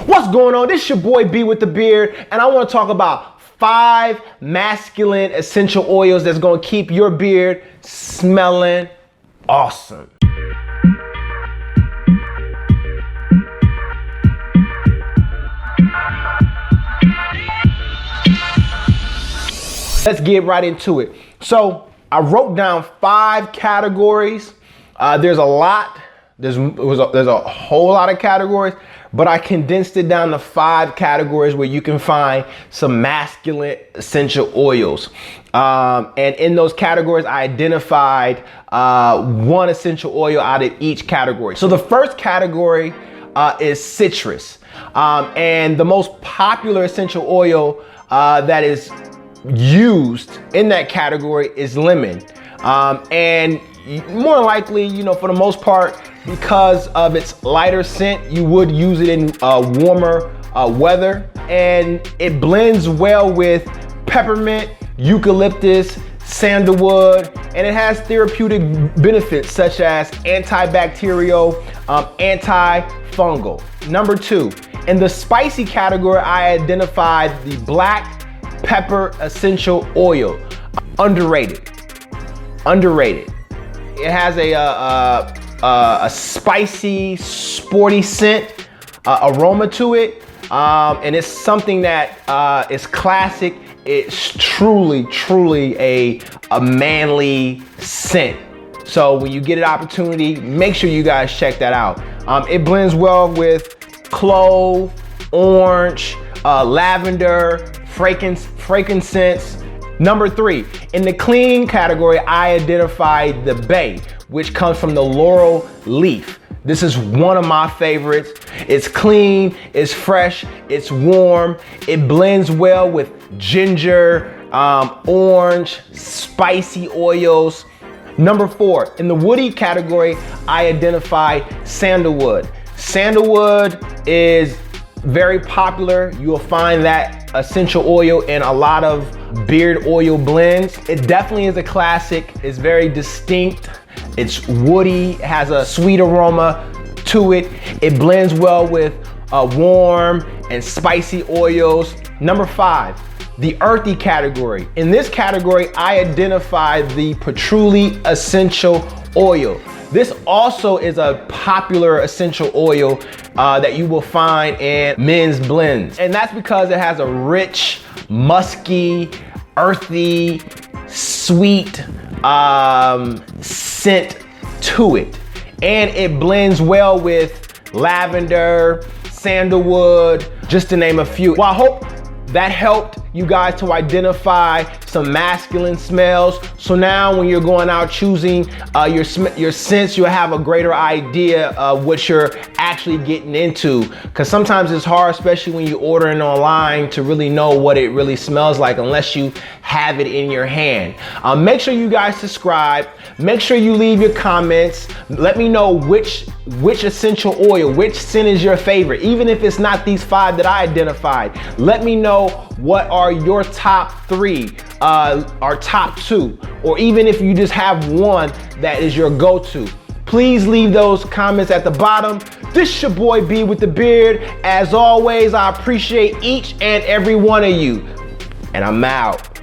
What's going on? This is your boy B with the beard, and I want to talk about 5 masculine essential oils that's going to keep your beard smelling awesome. Let's get right into it. So I wrote down 5 categories. There's a lot. There's a whole lot of categories, but I condensed it down to 5 categories where you can find some masculine essential oils. And in those categories, I identified 1 essential oil out of each category. So the first category is citrus. And the most popular essential oil that is used in that category is lemon. And more likely, for the most part, because of its lighter scent, you would use it in warmer weather. And it blends well with peppermint, eucalyptus, sandalwood, and it has therapeutic benefits such as antibacterial, antifungal. Number 2, in the spicy category, I identified the black pepper essential oil. Underrated. It has a spicy, sporty scent, aroma to it, and it's something that is classic. It's truly a manly scent. So when you get an opportunity, make sure you guys check that out. It blends well with clove, orange, lavender, frankincense. Number 3, in the clean category, I identified the bay, which comes from the laurel leaf. This is one of my favorites. It's clean, it's fresh, it's warm. It blends well with ginger, orange, spicy oils. Number 4, in the woody category, I identified sandalwood. Sandalwood is very popular. You will find that essential oil in a lot of beard oil blends. It definitely is a classic. It's very distinct. It's woody, it has a sweet aroma to it. It blends well with warm and spicy oils. Number 5, the earthy category. In this category, I identified the patchouli essential oil. This also is a popular essential oil that you will find in men's blends. And that's because it has a rich, musky, earthy, sweet scent to it. And it blends well with lavender, sandalwood, just to name a few. Well, I hope that helped you guys to identify some masculine smells. So now when you're going out choosing your scents, you'll have a greater idea of what you're actually getting into. Because sometimes it's hard, especially when you're ordering online, to really know what it really smells like unless you have it in your hand. Make sure you guys subscribe. Make sure you leave your comments. Let me know which essential oil, which scent is your favorite. Even if it's not these 5 that I identified, let me know what are your top 3, or top 2, or even if you just have one that is your go-to. Please leave those comments at the bottom. This is your boy B with the beard. As always, I appreciate each and every one of you, and I'm out.